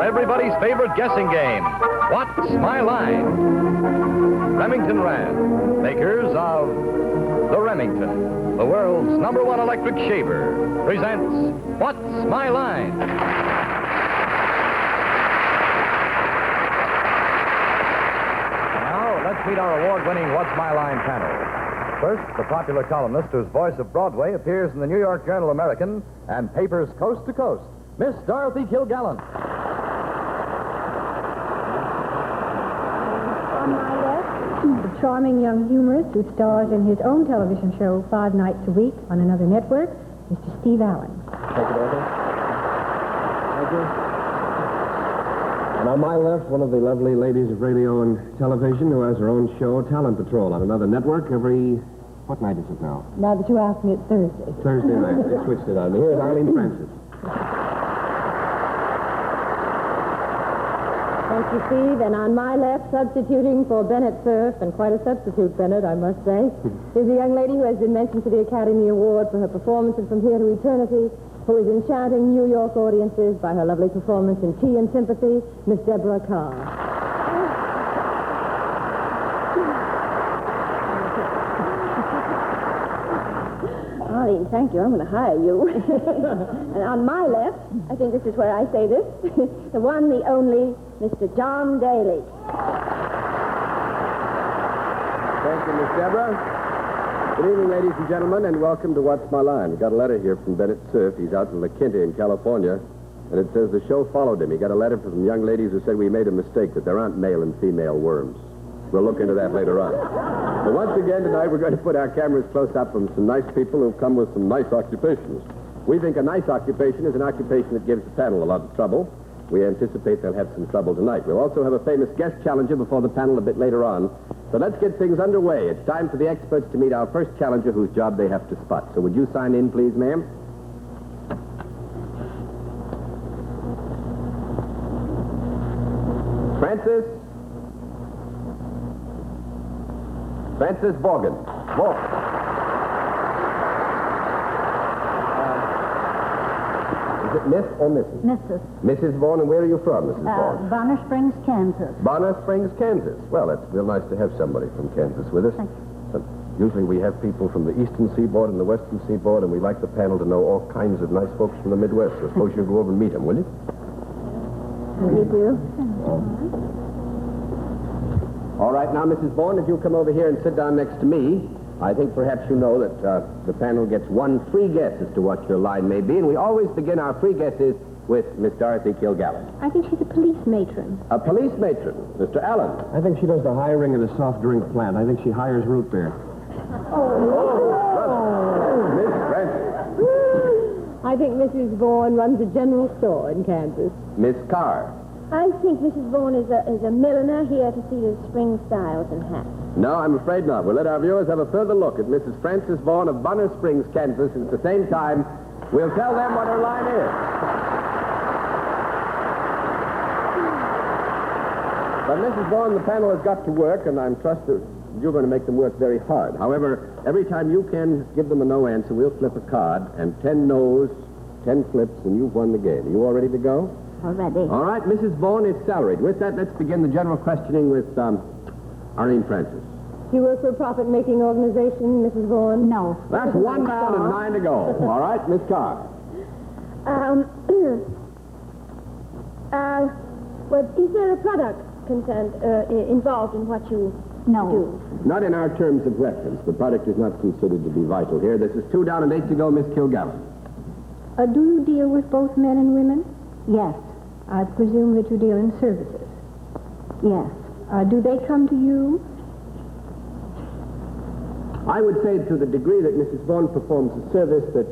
for everybody's favorite guessing game, What's My Line? Remington Rand, makers of the Remington, the world's #1 electric shaver, presents What's My Line? Now, let's meet our award-winning What's My Line panel. First, the popular columnist whose voice of Broadway appears in the New York Journal American and papers coast to coast, Miss Dorothy Kilgallen. On my left, the charming young humorist who stars in his own television show 5 nights a week on another network, Mr. Steve Allen. Thank you, Dorothy. Thank you. And on my left, one of the lovely ladies of radio and television who has her own show, Talent Patrol, on another network every... What night is it now? Now that you ask me, it's Thursday. Thursday night. They switched it on me. Here's Arlene Francis. Thank you, Steve. And on my left, substituting for Bennett Cerf, and quite a substitute, Bennett, I must say, is a young lady who has been mentioned for the Academy Award for her performance in From Here to Eternity, who is enchanting New York audiences by her lovely performance in Tea and Sympathy, Miss Deborah Carr. Arlene, thank you. I'm going to hire you. And on my left, I think this is where I say this, the one, the only, Mr. John Daly. Thank you, Miss Deborah. Good evening, ladies and gentlemen, and welcome to What's My Line. We got a letter here from Bennett Cerf. He's out in La Quinta in California, and it says the show followed him. He got a letter from some young ladies who said we made a mistake, that there aren't male and female worms. We'll look into that later on. But once again, tonight, we're going to put our cameras close up on some nice people who've come with some nice occupations. We think a nice occupation is an occupation that gives the panel a lot of trouble. We anticipate they'll have some trouble tonight. We'll also have a famous guest challenger before the panel a bit later on. So let's get things underway. It's time for the experts to meet our first challenger whose job they have to spot. So would you sign in, please, ma'am? Francis Vaughan. Is it Miss or Mrs.? Mrs. Mrs. Vaughan, and where are you from, Mrs. Vaughan? Bonner Springs, Kansas. Bonner Springs, Kansas. Well, it's real nice to have somebody from Kansas with us. Thank you. Usually we have people from the eastern seaboard and the western seaboard, and we like the panel to know all kinds of nice folks from the Midwest. So suppose you go over and meet them, will you? You do? All right, now, Mrs. Vaughan, if you'll come over here and sit down next to me, I think perhaps you know that the panel gets one free guess as to what your line may be, and we always begin our free guesses with Miss Dorothy Kilgallen. I think she's a police matron. A police matron, Mr. Allen. I think she does the hiring of the soft drink plant. I think she hires root beer. Miss Francis. I think Mrs. Vaughan runs a general store in Kansas. Miss Carr. I think Mrs. Vaughan is a milliner here to see the spring styles and hats. No, I'm afraid not. We'll let our viewers have a further look at Mrs. Frances Vaughan of Bonner Springs, Kansas, and at the same time, we'll tell them what her line is. But Mrs. Vaughan, the panel has got to work, and I'm trust that you're going to make them work very hard. However, every time you can give them a no answer, we'll flip a card, and 10 no's, 10 flips, and you've won the game. Are you all ready to go? Already. All right, Mrs. Vaughan is salaried. With that, let's begin the general questioning with Arlene Francis. You work for a profit-making organization, Mrs. Vaughan? No. That's 1 down and 9 to go. All right, Miss Carr. Well, is there a product involved in what you do? Not in our terms of reference. The product is not considered to be vital here. This is 2 down and 8 to go, Miss Kilgallen. Do you deal with both men and women? Yes. I presume that you deal in services. Yes. Do they come to you? I would say to the degree that Mrs. Vaughan performs the service that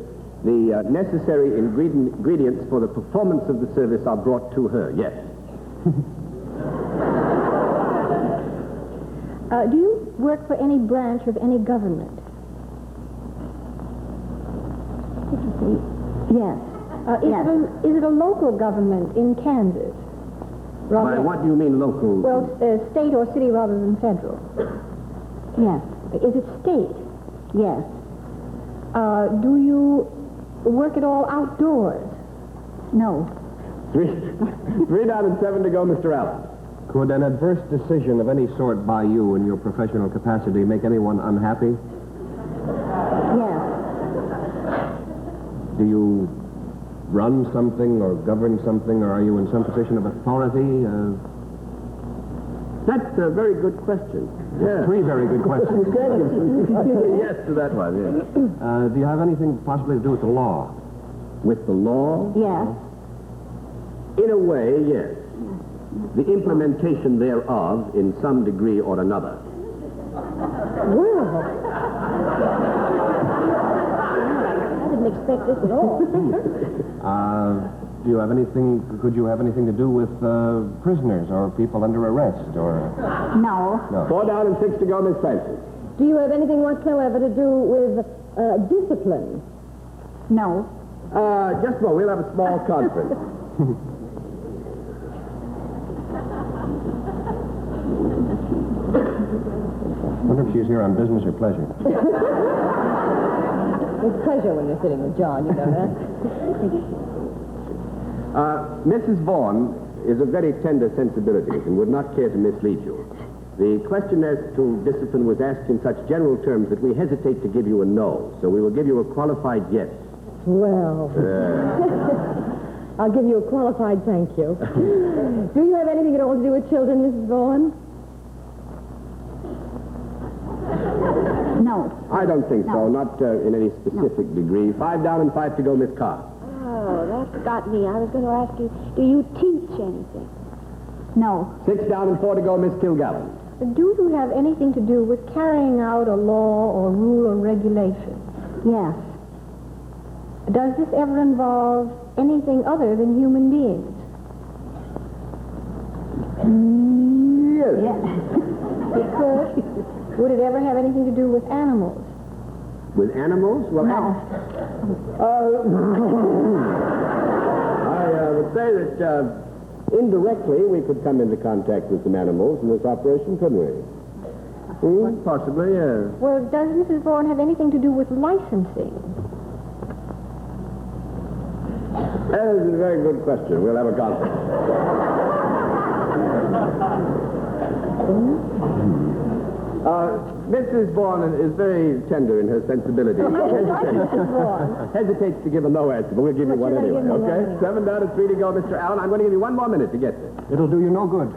the necessary ingredients for the performance of the service are brought to her, yes. Do you work for any branch of any government? Yes. Is it a local government in Kansas? By what do you mean local? Well, state or city rather than federal. Yes. Is it state? Yes. Do you work at all outdoors? No. Three down and 7 to go, Mr. Allen. Could an adverse decision of any sort by you in your professional capacity make anyone unhappy? Yes. Do you run something or govern something, or are you in some position of authority? That's a very good question. Yeah. 3 very good questions. Yes to that one, yes. Do you have anything possibly to do with the law? With the law? Yes. In a way, yes. The implementation thereof in some degree or another. Well, I didn't expect this at all. Do you have anything, could you have anything to do with prisoners or people under arrest or... No. No. 4 down and 6 to go, Miss Francis. Do you have anything whatsoever to do with discipline? No. Just a moment, we'll have a small conference. I wonder if she's here on business or pleasure. It's pleasure when you're sitting with John, you know that. Mrs. Vaughn is of very tender sensibilities and would not care to mislead you. The question as to discipline was asked in such general terms that we hesitate to give you a no, so we will give you a qualified yes. Well, I'll give you a qualified thank you. Do you have anything at all to do with children, Mrs. Vaughan? No. I don't think so, No. not in any specific degree. 5 down and 5 to go, Miss Carr. Oh, that's got me. I was going to ask you, do you teach anything? No. 6 down and 4 to go, Miss Kilgallen. Do you have anything to do with carrying out a law or rule or regulation? Yes. Does this ever involve anything other than human beings? Yes. Yes. It could. Would it ever have anything to do with animals? With animals? Well, No. I would say that indirectly we could come into contact with some animals in this operation, couldn't we? Possibly, yes. Well, does Mrs. Vaughan have anything to do with licensing? That is a very good question. We'll have a conference. Mrs. Vaughan is very tender in her sensibilities. Hesitates to give a no answer, but we'll give you one anyway, okay? 7 down and 3 to go, Mr. Allen. I'm going to give you 1 more minute to get this. It'll do you no good.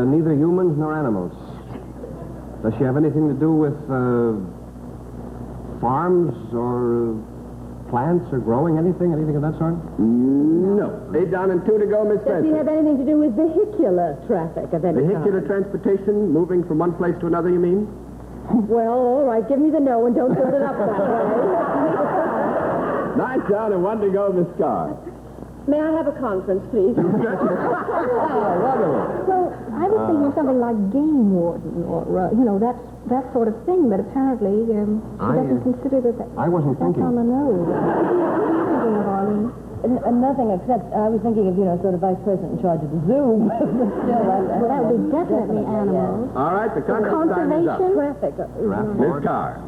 Neither humans nor animals. Does she have anything to do with farms or plants or growing anything of that sort? No. 8 down and 2 to go, Miss Does she have Francis. anything to do with vehicular traffic of any Vehicular kind? transportation, moving from one place to another, you mean? Well, all right, give me the no and don't build it up that way. 9 down and 1 to go, Miss Carr. May I have a conference, please? Wonderful. Well, I was thinking of something like game warden or, that sort of thing, but apparently she doesn't consider that I wasn't that's thinking. on the nose. What are you thinking of, Arlene? Nothing except I was thinking of, sort of vice president in charge of the zoo. But still, Well, that would be definitely animals. All right, the conference time is up. Conservation? traffic. Miss Carr.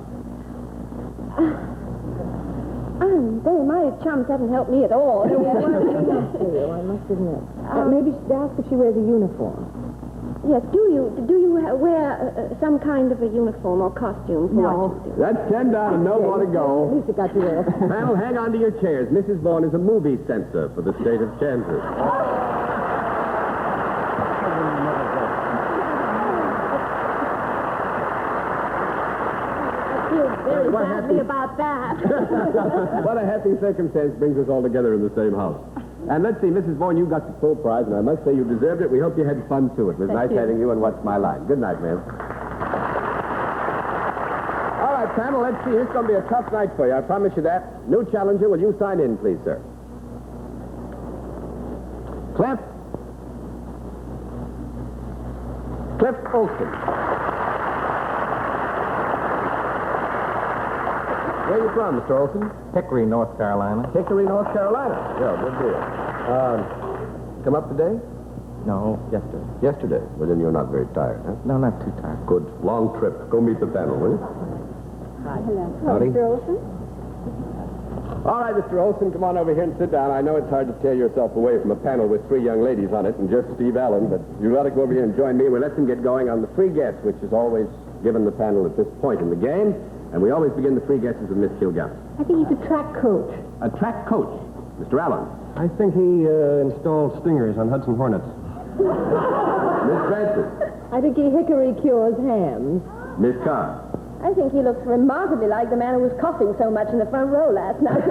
My chums haven't helped me at all. I must admit. Maybe she'd ask if she wears a uniform. Yes, do you wear some kind of a uniform or costume for what you do? That's 10 down and no more to At go. least it got you there. Panel, hang on to your chairs. Mrs. Vaughn is a movie censor for the state of Kansas. I feel very What badly happened? about that. What a happy circumstance brings us all together in the same house. And let's see, Mrs. Vaughn, you got the full prize, and I must say you deserved it. We hope you had fun, too. It was nice having you on What's My Line. Good night, ma'am. All right, panel, let's see. It's going to be a tough night for you. I promise you that. New challenger, will you sign in, please, sir? Cliff Olson. Where are you from, Mr. Olson? Hickory, North Carolina. Hickory, North Carolina. Yeah, good deal. Come up today? No, yesterday. Yesterday. Well, then you're not very tired, huh? No, not too tired. Good. Long trip. Go meet the panel, will you? Hello. Howdy. Mr. Olson? All right, Mr. Olson, come on over here and sit down. I know it's hard to tear yourself away from a panel with three young ladies on it and just Steve Allen, but you ought to go over here and join me. We'll let them get going on the free guess, which is always given the panel at this point in the game. And we always begin the free guesses with Miss Kilgallen. I think he's a track coach. A track coach, Mr. Allen. I think he installed stingers on Hudson Hornets. Miss Francis. I think he hickory cures hams. Miss Carr. I think he looks remarkably like the man who was coughing so much in the front row last night.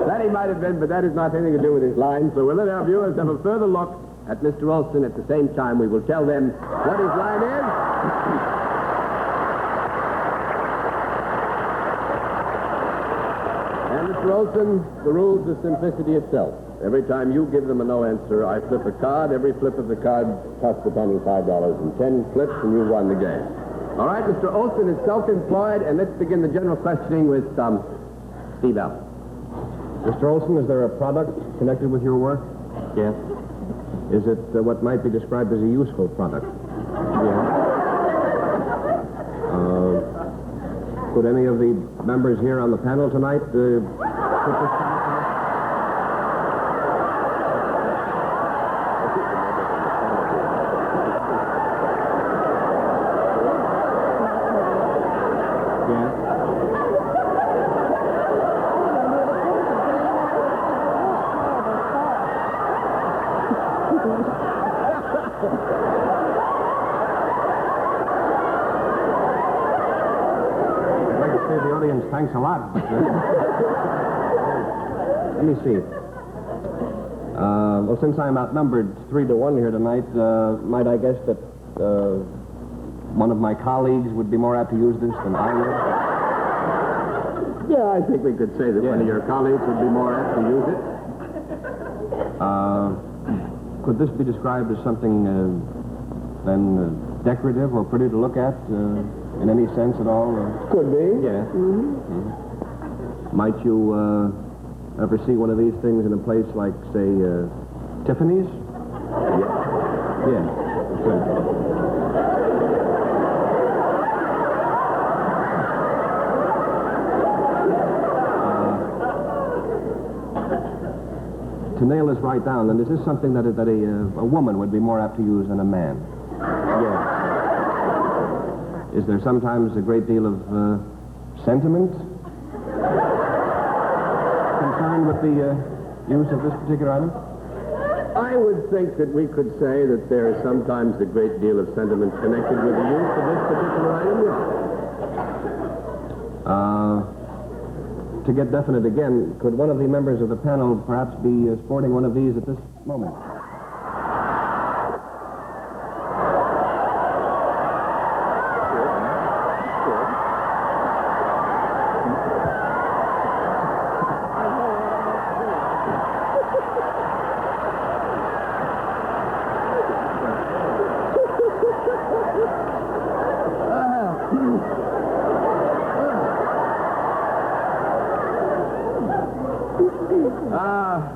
That he might have been, but that has not anything to do with his line. So we'll let our viewers have a further look at Mr. Olson. At the same time, we will tell them what his line is. And Mr. Olson, the rules of simplicity itself. Every time you give them a no answer, I flip a card. Every flip of the card costs the panel $5. And 10 flips, and you won the game. All right, Mr. Olson is self-employed, and let's begin the general questioning with Steve Allen. Mr. Olson, is there a product connected with your work? Yes. Is it what might be described as a useful product? Yes. Could any of the members here on the panel tonight put this product on? Thanks a lot. But, let me see. Well, since I'm outnumbered 3-1 here tonight, might I guess that one of my colleagues would be more apt to use this than I would? Yeah, I think we could say that one of your colleagues would be more apt to use it. Could this be described as something then decorative or pretty to look at? In any sense at all? Could be. Yeah. Mm-hmm. Might you ever see one of these things in a place like, say, Tiffany's? Yeah. Good. To nail this right down, then, is this something that a woman would be more apt to use than a man? Yeah. Is there sometimes a great deal of sentiment concerned with the use of this particular item? I would think that we could say that there is sometimes a great deal of sentiment connected with the use of this particular item, yes. To get definite again, could one of the members of the panel perhaps be sporting one of these at this moment?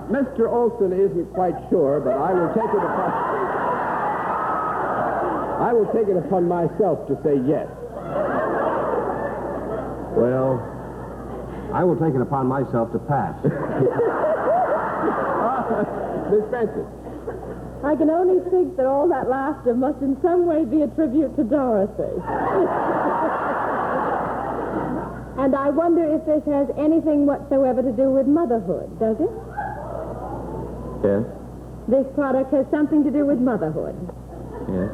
Mr. Olson isn't quite sure, but I will take it upon myself to say yes. Well, I will take it upon myself to pass. Miss Francis. I can only think that all that laughter must in some way be a tribute to Dorothy. And I wonder if this has anything whatsoever to do with motherhood, does it? Yes. This product has something to do with motherhood. Yes.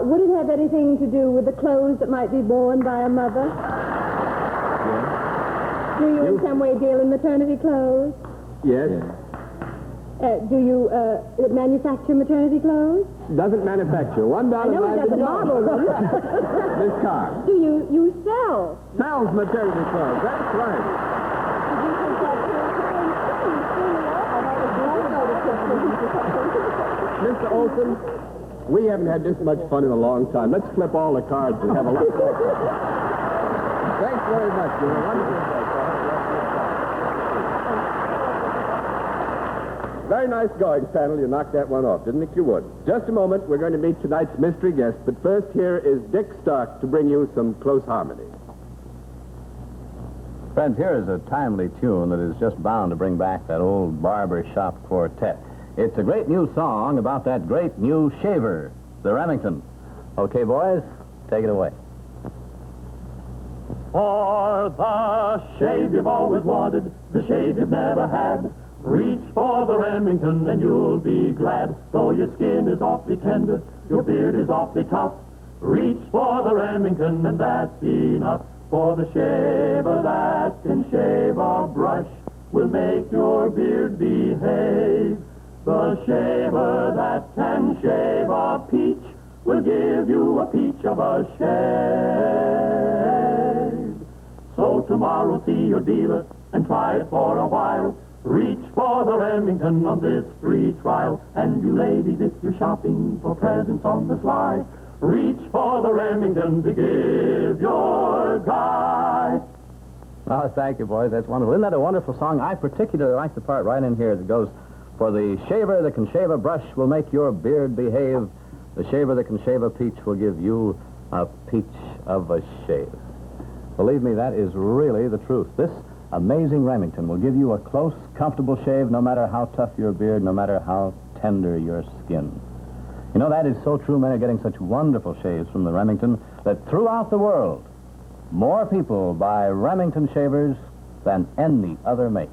Would it have anything to do with the clothes that might be worn by a mother? Yes. Do you in some way deal in maternity clothes? Yes. Do you manufacture maternity clothes? Doesn't manufacture. $1. I know it doesn't model them. Miss Carr. Do you sell? Sells maternity clothes. That's right. Did you think that Mr. Olson, we haven't had this much fun in a long time. Let's flip all the cards and have a look. Thanks very much. You're a wonderful guest. Very nice going, panel. You knocked that one off. Didn't think you would. Just a moment. We're going to meet tonight's mystery guest. But first, here is Dick Stark to bring you some close harmony. Friends, here is a timely tune that is just bound to bring back that old barber shop quartet. It's a great new song about that great new shaver, the Remington. Okay, boys, take it away. For the shave you've always wanted, the shave you've never had, reach for the Remington and you'll be glad. Though your skin is awfully tender, your beard is awfully tough, reach for the Remington and that's enough. For the shaver that can shave a brush will make your beard behave. The shaver that can shave a peach will give you a peach of a shave. So tomorrow see your dealer and try it for a while. Reach for the Remington on this free trial. And you ladies, if you're shopping for presents on the sly, reach for the Remington to give your guy. Oh, thank you, boys. That's wonderful. Isn't that a wonderful song? I particularly like the part right in here that goes, for the shaver that can shave a brush will make your beard behave. The shaver that can shave a peach will give you a peach of a shave. Believe me, that is really the truth. This amazing Remington will give you a close, comfortable shave no matter how tough your beard, no matter how tender your skin. You know, that is so true. Men are getting such wonderful shaves from the Remington that throughout the world, more people buy Remington shavers than any other make.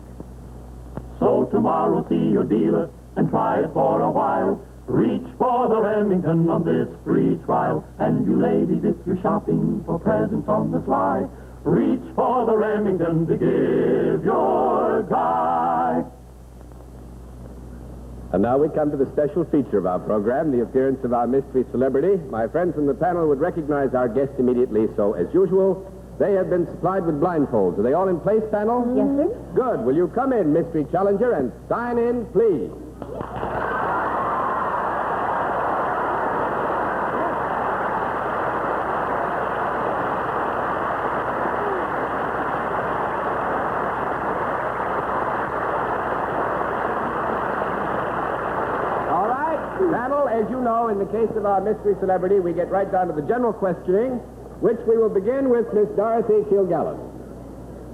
So tomorrow see your dealer and try it for a while. Reach for the Remington on this free trial. And you ladies, if you're shopping for presents on the sly, reach for the Remington to give your guy. And now we come to the special feature of our program, the appearance of our mystery celebrity. My friends from the panel would recognize our guest immediately, so as usual, they have been supplied with blindfolds. Are they all in place, panel? Yes, sir. Good. Will you come in, mystery challenger, and sign in, please? Panel, as you know, in the case of our mystery celebrity, we get right down to the general questioning, which we will begin with Miss Dorothy Kilgallen.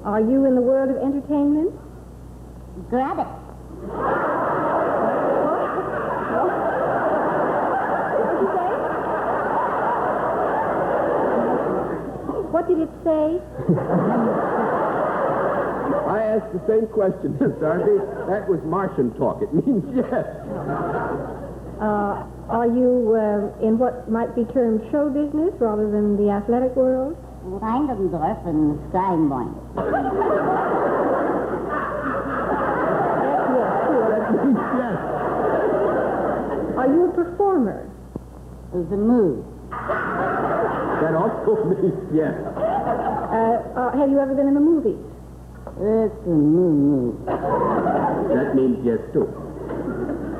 Are you in the world of entertainment? Grab it. What did it say? I asked the same question, Miss Dorothy. That was Martian talk. It means yes. Are you in what might be termed show business rather than the athletic world? Reindendorf and Steinbein. Yes. Are you a performer? The move. That also means yes. Have you ever been in the movies? It's a move. That means yes, too.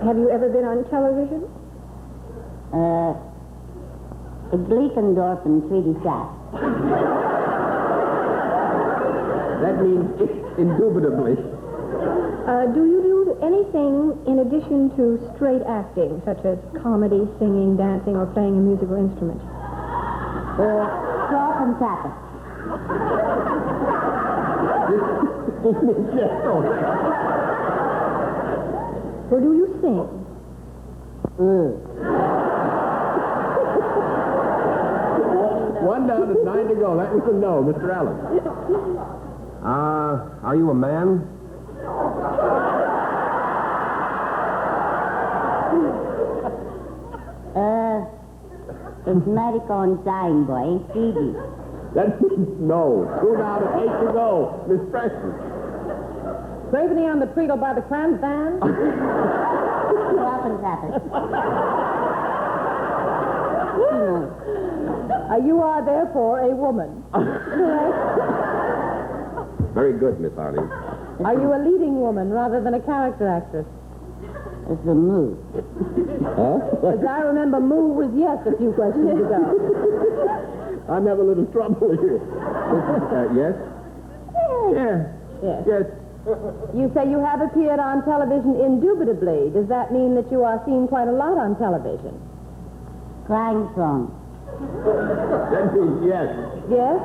Have you ever been on television? Gleekendorf and Treaty Shack. That means indubitably. Do you do anything in addition to straight acting, such as comedy, singing, dancing, or playing a musical instrument? Cloth and tapper. This means yes, too. Or do you sing? One down and 9 to go. That was a no, Mr. Allen. Are you a man? It's medical and Steinbein, Phoebe. That means no. 2 down and 8 to go. Miss Preston. Gravity on the treacle by the Kranz band? Cloth and tapper. You are, therefore, a woman. Correct? Very good, Miss Harley. Are you a leading woman rather than a character actress? It's a move. Huh? As I remember, Moo was yes a few questions ago. I'm having a little trouble here. Yes? Yes. Yes. You say you have appeared on television indubitably. Does that mean that you are seen quite a lot on television? Crying song. That means yes. Yes?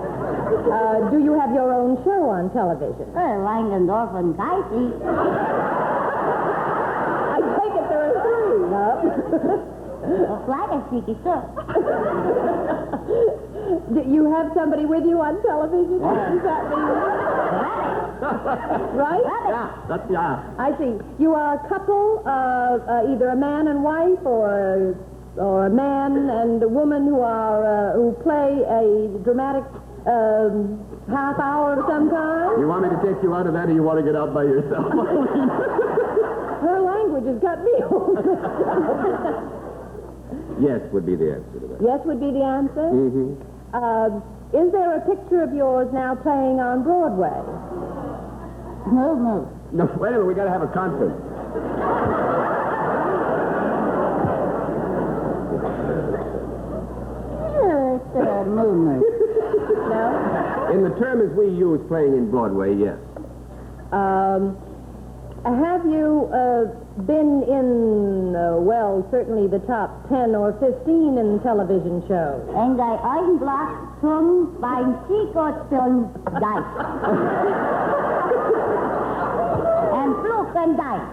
Do you have your own show on television? Langendorf and Geisy. I take it there are three, no? Do you have somebody with you on television? Does that mean... Right? Yeah. I see. You are a couple, either a man and wife or a man and a woman who play a dramatic half hour of some kind? You want me to take you out of that, or you want to get out by yourself? Her language has got me off. Yes would be the answer to that. Yes would be the answer? Mm-hmm. Is there a picture of yours now playing on Broadway? No. No, wait a minute. We got to have a conference. Movement. No? In the term as we use, playing in Broadway, yes. Have you been in, certainly the top 10 or 15 in television shows? En die Eigenblatt zum beim Seegottspielen Geist. And Flug and Geist.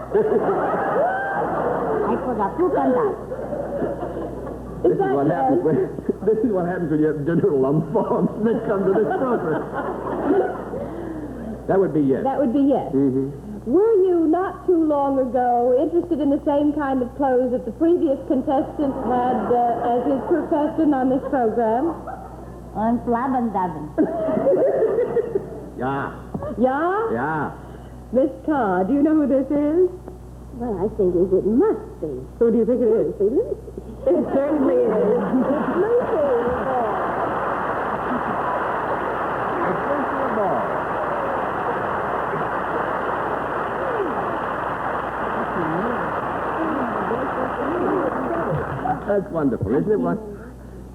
I forgot Flug and Geist. This is what happens when you have general lump-forms that come to this program. That would be yes. That would be yes. Mm-hmm. Were you not too long ago interested in the same kind of clothes that the previous contestant had as his profession on this program? I'm Flabbendaben. Yeah. Yeah? Yeah. Miss Carr, do you know who this is? Well, I think it must be. Who do you think it is? It certainly is. It's Lucille. That's wonderful, isn't it? What?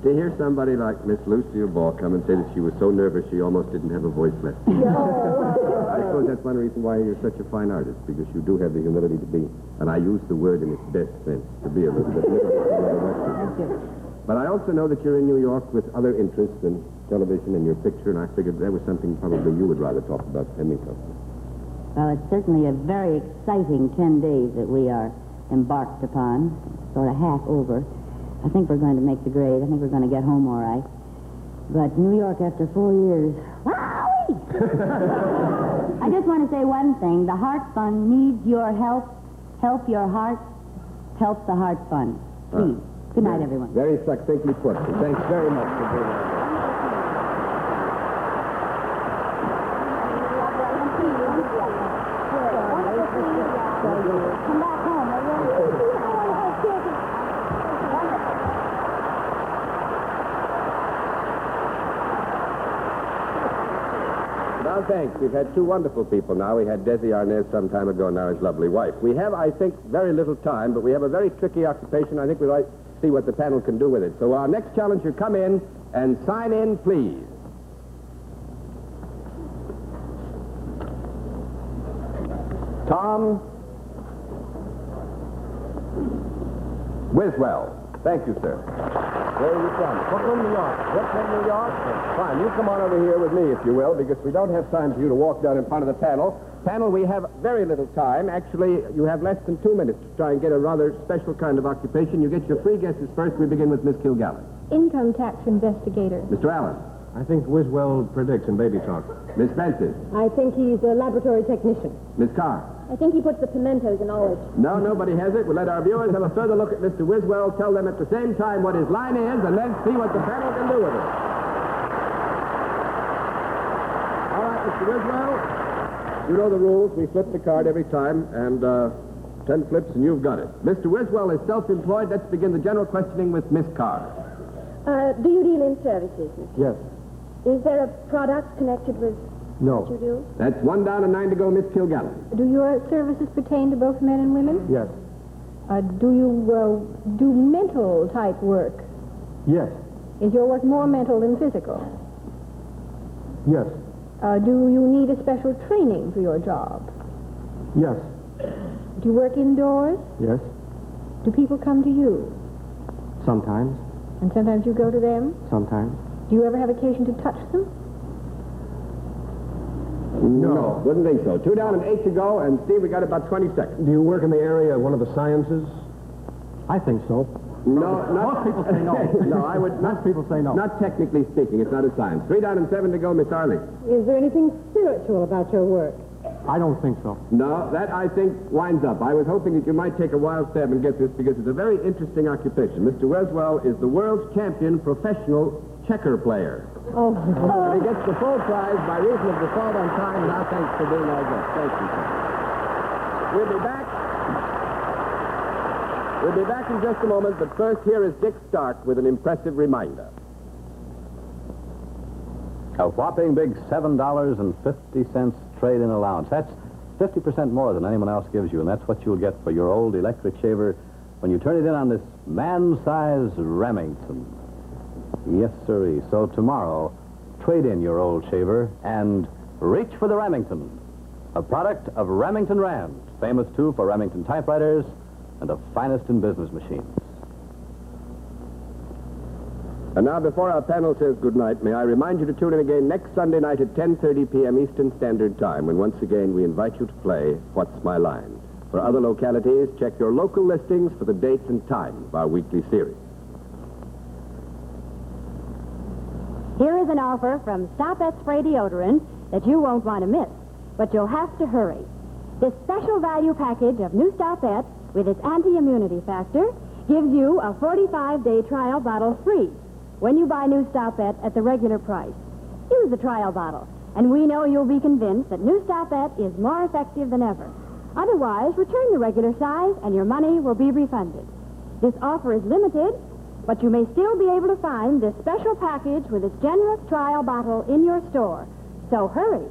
To hear somebody like Miss Lucille Ball come and say that she was so nervous she almost didn't have a voice left. I suppose that's one reason why you're such a fine artist, because you do have the humility to be, and I use the word in its best sense, to be a little bit nervous. But I also know that you're in New York with other interests than television and your picture, and I figured that was something probably you would rather talk about than me talk about. Well, it's certainly a very exciting 10 days that we are embarked upon, sort of half over. I think we're going to make the grade. I think we're going to get home all right. But New York after 4 years, wowee! I just want to say one thing. The Heart Fund needs your help. Help your heart. Help the Heart Fund. Please. Good night, everyone. Very succinctly put. Thanks very much for being on. Come back home, will you? Now, thanks. We've had two wonderful people now. We had Desi Arnaz some time ago, now his lovely wife. We have, I think, very little time, but we have a very tricky occupation. I think we'd like to see what the panel can do with it. So our next challenger, come in and sign in, please. Tom Wiswell. Thank you, sir. Where are you from? Brooklyn, New York. Brooklyn, New York? Fine. You come on over here with me, if you will, because we don't have time for you to walk down in front of the panel. Panel, we have very little time. Actually, you have less than 2 minutes to try and get a rather special kind of occupation. You get your free guesses first. We begin with Miss Kilgallen. Income tax investigator. Mr. Allen. I think Wiswell predicts in baby talk. Miss Benson. I think he's a laboratory technician. Miss Carr. I think he puts the pimentos in olives. No, nobody has it. We'll let our viewers have a further look at Mr. Wiswell, tell them at the same time what his line is, and then see what the panel can do with it. All right, Mr. Wiswell, you know the rules. We flip the card every time, and 10 flips, and you've got it. Mr. Wiswell is self-employed. Let's begin the general questioning with Miss Carr. Do you deal in services? Yes. Is there a product connected with No. what you do? That's 1 down and 9 to go, Miss Kilgallen. Do your services pertain to both men and women? Yes. Do you do mental type work? Yes. Is your work more mental than physical? Yes. Do you need a special training for your job? Yes. Do you work indoors? Yes. Do people come to you? Sometimes. And sometimes you go to them? Sometimes. Do you ever have occasion to touch them? No, wouldn't think so. 2 down and 8 to go, and Steve, we got about 20 seconds. Do you work in the area of one of the sciences? I think so. No, not... Most people say no. No, I would not... Most people say no. Not technically speaking, it's not a science. 3 down and 7 to go, Miss Arlene. Is there anything spiritual about your work? I don't think so. No, that, I think, winds up. I was hoping that you might take a wild stab and get this because it's a very interesting occupation. Mr. Weswell is the world's champion professional checker player. Oh, And he gets the full prize by reason of default on time. Now, thanks for being our guest. Thank you, sir. We'll be back. We'll be back in just a moment, but first, here is Dick Stark with an impressive reminder. A whopping big $7.50 trade-in allowance. That's 50% more than anyone else gives you, and that's what you'll get for your old electric shaver when you turn it in on this man-sized Remington. Yes, sirree. So tomorrow, trade in your old shaver and reach for the Remington, a product of Remington Rand, famous, too, for Remington typewriters and the finest in business machines. And now, before our panel says goodnight, may I remind you to tune in again next Sunday night at 10:30 p.m. Eastern Standard Time, when once again we invite you to play What's My Line. For other localities, check your local listings for the dates and times of our weekly series. Here is an offer from Stop at Spray Deodorant that you won't want to miss, but you'll have to hurry. This special value package of new Stopette with its anti-immunity factor gives you a 45-day trial bottle free when you buy new Stopette at the regular price. Use the trial bottle, and we know you'll be convinced that new Stopette is more effective than ever. Otherwise, return the regular size and your money will be refunded. This offer is limited, but you may still be able to find this special package with its generous trial bottle in your store. So hurry.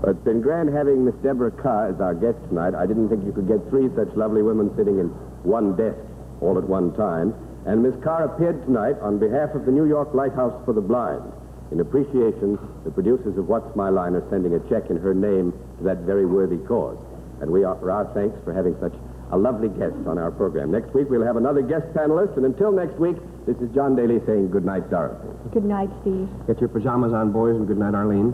It's been grand having Miss Deborah Carr as our guest tonight. I didn't think you could get 3 such lovely women sitting in one desk all at one time. And Miss Carr appeared tonight on behalf of the New York Lighthouse for the Blind. In appreciation, the producers of What's My Line are sending a check in her name to that very worthy cause. And we offer our thanks for having such a lovely guest on our program. Next week, we'll have another guest panelist. And until next week, this is John Daly saying good night, Dorothy. good night, Steve. Get your pajamas on, boys, and good night, Arlene.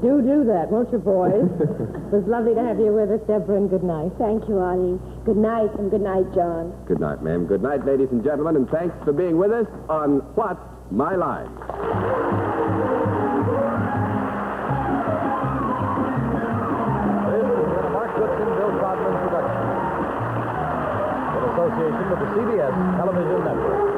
Do that, won't you, boys? It was lovely to have you with us, Deborah, and good night. Thank you, Arlene. Good night, and good night, John. Good night, ma'am. Good night, ladies and gentlemen, and thanks for being with us on What's My Line. This has been a Mark Goodson, Bill Trodman production in association with the CBS Television Network.